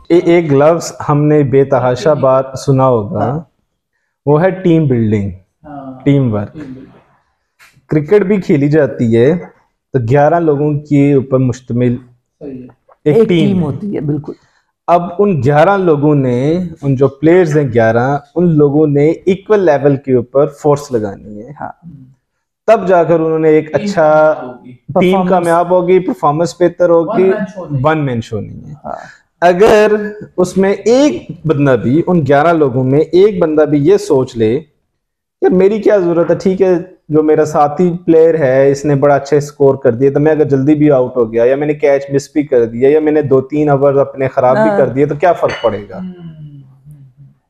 एक लफ्ज हमने बेतहाशा बात सुना होगा, वो है team building, team work. Cricket भी खेली जाती है तो 11 लोगों के ऊपर मुश्तमिल एक टीम होती है, बिल्कुल। अब उन 11 लोगों ने, उन जो प्लेयर्स हैं 11, उन लोगों ने इक्वल लेवल के ऊपर फोर्स लगानी है। हाँ। तब जाकर उन्होंने एक अच्छा टीम कामयाब होगी, परफॉर्मेंस बेहतर होगी, वन मैन शो नहीं है। हाँ। अगर उसमें एक बंदा भी, उन 11 लोगों में एक बंदा भी ये सोच ले कि मेरी क्या जरूरत है, ठीक है जो मेरा साथी प्लेयर है इसने बड़ा अच्छा स्कोर कर दिया, तो मैं अगर जल्दी भी आउट हो गया या मैंने कैच मिस भी कर दिया या मैंने 2-3 ओवर अपने खराब भी कर दिए तो क्या फर्क पड़ेगा,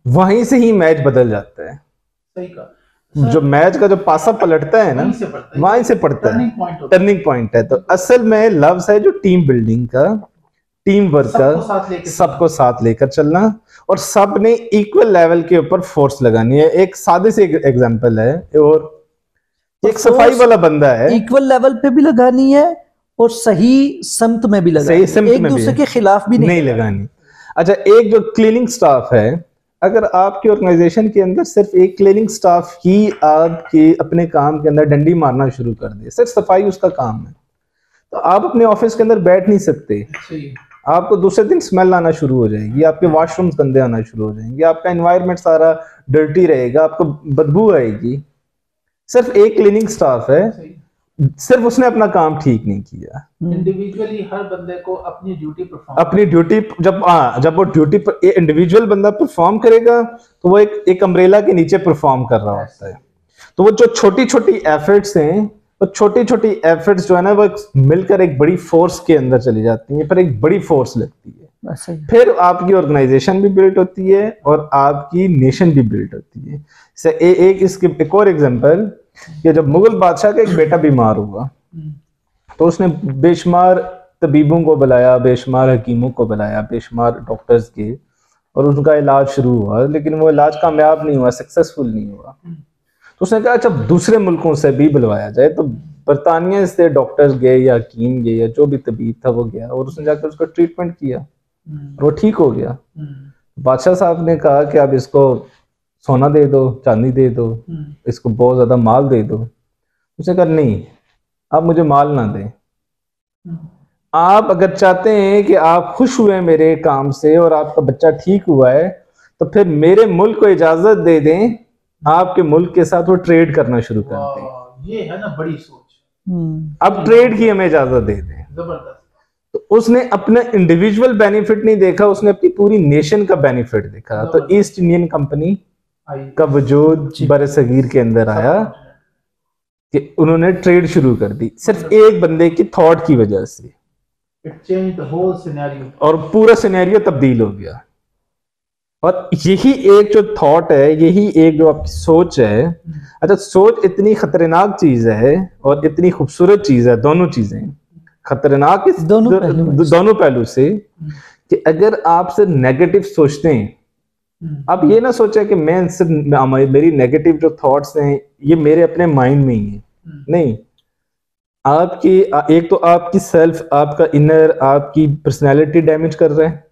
वहीं से ही मैच बदल जाता है। सही कहा। जो मैच का जो पासा पलटता है ना, वहीं से पड़ता है, टर्निंग पॉइंट है। तो असल में लफ्ज है जो टीम बिल्डिंग का, टीम वर्क का, सबको साथ लेकर चलना और सब ने इक्वल लेवल के ऊपर फोर्स लगानी है। एक सादे से एग्जांपल है, और एक सफाई वाला बंदा है, इक्वल लेवल पे भी लगानी है और सही समत में भी लगानी है, एक दूसरे के खिलाफ भी नहीं लगानी। अच्छा, एक जो क्लीनिंग स्टाफ है, अगर आपकी ऑर्गेनाइजेशन के अंदर सिर्फ एक क्लीनिंग स्टाफ ही आपके अपने काम के अंदर डंडी मारना शुरू कर दे, सिर्फ सफाई उसका काम है, तो आप अपने ऑफिस के अंदर बैठ नहीं सकते। आपको दूसरे दिन स्मेल आना शुरू हो जाएगी, आपके वॉशरूम्स गंदे आना शुरू हो जाएंगे, आपका एनवायरनमेंट सारा डर्टी रहेगा, आपको बदबू आएगी। सिर्फ एक क्लीनिंग स्टाफ है, सिर्फ उसने अपना काम ठीक नहीं किया। इंडिविजुअली हर बंदे को अपनी ड्यूटी जब वो ड्यूटी पर इंडिविजुअल बंदा परफॉर्म करेगा तो वो एक अम्ब्रेला के नीचे परफॉर्म कर रहा होता है। तो वो जो छोटी छोटी एफर्ट्स हैं, वो छोटी छोटी एफर्ट्स जो है ना, वो मिलकर एक बड़ी फोर्स के अंदर चली जाती हैं, फिर एक बड़ी फोर्स लगती है, फिर आपकी ऑर्गेनाइजेशन भी बिल्ड होती है और आपकी नेशन भी बिल्ड होती है। इसके एक और एग्जांपल, कि जब मुगल बादशाह का एक बेटा बीमार हुआ तो उसने बेशुमार तबीबों को बुलाया, बेशुमार हकीमों को बुलाया, बेशुमार डॉक्टर्स के, और उनका इलाज शुरू हुआ, लेकिन वो इलाज कामयाब नहीं हुआ, सक्सेसफुल नहीं हुआ। तो उसने कहा अच्छा दूसरे मुल्कों से भी बुलवाया जाए। तो बरतानिया से डॉक्टर्स गए या हकीम गए या जो भी तबीब था वो गया और उसने जाकर उसका ट्रीटमेंट किया और वो ठीक हो गया। बादशाह साहब ने कहा कि आप इसको सोना दे दो, चांदी दे दो, इसको बहुत ज्यादा माल दे दो। उसने कहा नहीं, आप मुझे माल ना दें, आप अगर चाहते हैं कि आप खुश हुए मेरे काम से और आपका बच्चा ठीक हुआ है तो फिर मेरे मुल्क को इजाजत दे दें, आपके मुल्क के साथ वो ट्रेड करना शुरू कर दें। ये है ना बड़ी सोच। अब ट्रेड की हमें इजाजत दे दें। जबरदस्त। तो उसने अपना इंडिविजुअल बेनिफिट नहीं देखा, उसने अपनी पूरी नेशन का बेनिफिट देखा। तो ईस्ट इंडियन कंपनी का वजूद बरसगीर के अंदर आया कि उन्होंने ट्रेड शुरू कर दी सिर्फ एक बंदे की थॉट की वजह से, और पूरा सिनेरियो तब्दील हो गया। और यही एक जो थॉट है, यही एक जो आपकी सोच है, अच्छा सोच इतनी खतरनाक चीज है और इतनी खूबसूरत चीज है, दोनों चीजें खतरनाक दोनों पहलू से, कि अगर आप सिर्फ नेगेटिव सोचते हैं, आप ये ना सोचे कि मैं सिर्फ मेरी नेगेटिव जो थॉट्स हैं ये मेरे अपने माइंड में ही है, नहीं, आपकी एक तो आपकी सेल्फ, आपका इनर, आपकी पर्सनैलिटी डैमेज कर रहे हैं,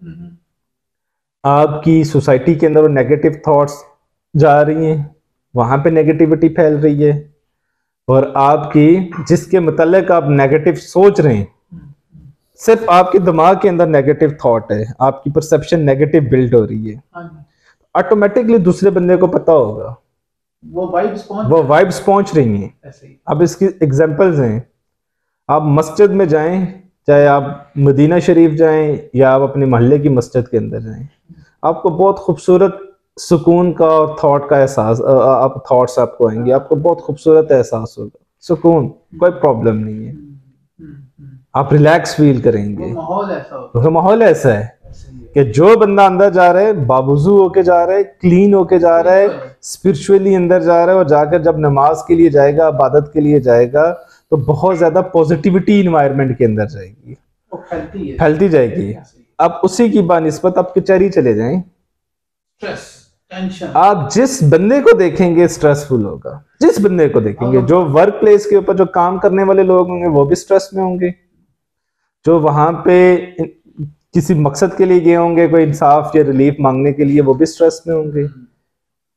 आपकी सोसाइटी के अंदर वो नेगेटिव थॉट्स जा रही हैं, वहां पे नेगेटिविटी फैल रही है, और आपकी जिसके मुताल्लिक आप नेगेटिव सोच रहे हैं, सिर्फ आपके दिमाग के अंदर नेगेटिव थॉट है, आपकी परसेप्शन नेगेटिव बिल्ड हो रही है, ऑटोमेटिकली दूसरे बंदे को पता होगा, वो वाइब्स पहुंच रही हैं। अब इसकी एग्जांपल्स हैं, आप मस्जिद में जाएं, चाहे आप मदीना शरीफ जाएं या आप अपने मोहल्ले की मस्जिद के अंदर जाएं, आपको बहुत खूबसूरत सुकून का और थॉट का एहसास, आप थॉट्स आपको आएंगे, आपको बहुत खूबसूरत एहसास होगा, सुकून, कोई प्रॉब्लम नहीं है, आप रिलैक्स फील करेंगे। माहौल ऐसा है कि जो बंदा अंदर जा रहा है, बावजू होके जा रहा है, क्लीन होके जा रहा है, स्पिरिचुअली अंदर जा रहा है, और जाकर जब नमाज के लिए जाएगा, इबादत के लिए जाएगा, तो बहुत ज्यादा पॉजिटिविटी इन्वायरमेंट के अंदर जाएगी, फैलती जाएगी। अब उसी की बानिस्बत आप कचहरी चले जाएं, आप जिस बंदे को देखेंगे स्ट्रेसफुल होगा, जिस बंदे को देखेंगे, जो वर्क प्लेस के ऊपर जो काम करने वाले लोग होंगे वो भी स्ट्रेस में होंगे, जो वहां पे किसी मकसद के लिए गए होंगे, कोई इंसाफ या रिलीफ मांगने के लिए, वो भी स्ट्रेस में होंगे।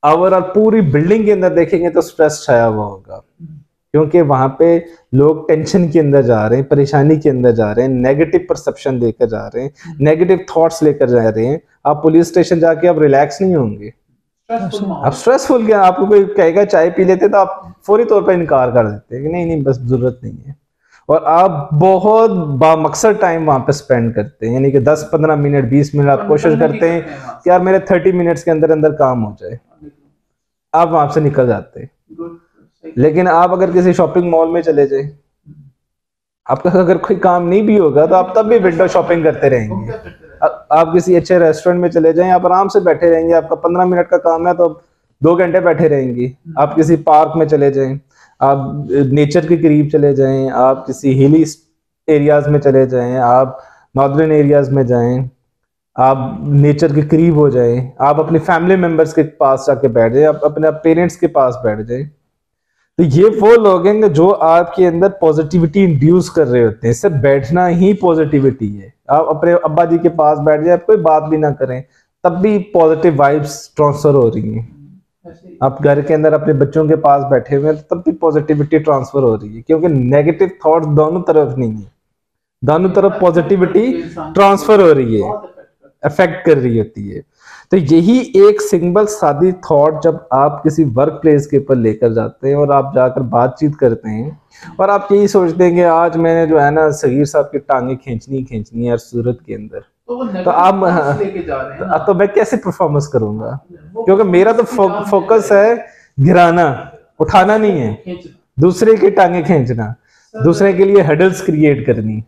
और पूरी बिल्डिंग के अंदर देखेंगे तो स्ट्रेस छाया हुआ होगा, क्योंकि वहां पे लोग टेंशन के अंदर जा रहे हैं, परेशानी के अंदर जा रहे हैं, नेगेटिव परसेप्शन लेकर जा रहे हैं, नेगेटिव थॉट्स लेकर जा रहे हैं। आप पुलिस स्टेशन जाके आप रिलैक्स नहीं होंगे, आप स्ट्रेसफुल क्या, आपको कोई कहेगा चाय पी लेते तो आप फौरी तौर पर इनकार कर देते हैं कि नहीं नहीं बस जरूरत नहीं है। और आप बहुत बामकसद टाइम वहां पे स्पेंड करते हैं, यानी कि 10-15 मिनट 20 मिनट आप कोशिश करते हैं कि यार मेरे 30 मिनट्स के अंदर अंदर काम हो जाए, आप वहां से निकल जाते हैं। लेकिन आप अगर किसी शॉपिंग मॉल में चले जाए, आपका अगर कोई काम नहीं भी होगा तो आप तब भी विंडो शॉपिंग करते रहेंगे। आप किसी अच्छे रेस्टोरेंट में चले जाएं, आप आराम से बैठे रहेंगे, आपका 15 मिनट का काम है तो 2 घंटे बैठे रहेंगे। आप किसी पार्क में चले जाएं, आप नेचर के करीब चले जाएं, आप किसी हिली एरियाज में चले जाएं, आप नॉर्दर्न एरियाज में जाएं, आप नेचर के करीब हो जाएं, आप अपने फैमिली मेंबर्स के पास जाके बैठ जाएं, आप अपने पेरेंट्स के पास बैठ जाएं। तो ये वो लोग हैं जो आपके अंदर पॉजिटिविटी इंड्यूस कर रहे होते हैं। सिर्फ बैठना ही पॉजिटिविटी है। आप अपने अब्बा जी के पास बैठ जाए, आप कोई बात भी ना करें, तब भी पॉजिटिव वाइब्स ट्रांसफर हो रही हैं। आप घर के अंदर अपने बच्चों के पास बैठे हुए हैं, तब भी पॉजिटिविटी ट्रांसफर हो रही है, क्योंकि नेगेटिव थॉट्स दोनों तरफ नहीं है, दोनों तरफ पॉजिटिविटी ट्रांसफर हो रही है, अफेक्ट कर रही होती है। तो यही एक सिंगल सादी थॉट जब आप किसी वर्क प्लेस के ऊपर लेकर जाते हैं और आप जाकर बातचीत करते हैं और आप यही सोचते हैं कि आज मैंने जो है ना सगीर साहब की टांगे खींचनी है सूरत के अंदर, तो आप लेके जा रहे हैं तो मैं कैसे परफॉर्मेंस करूंगा, क्योंकि मेरा तो फोकस है गिराना, उठाना नहीं है, दूसरे की टांगे खींचना, दूसरे के लिए हडल्स क्रिएट करनी।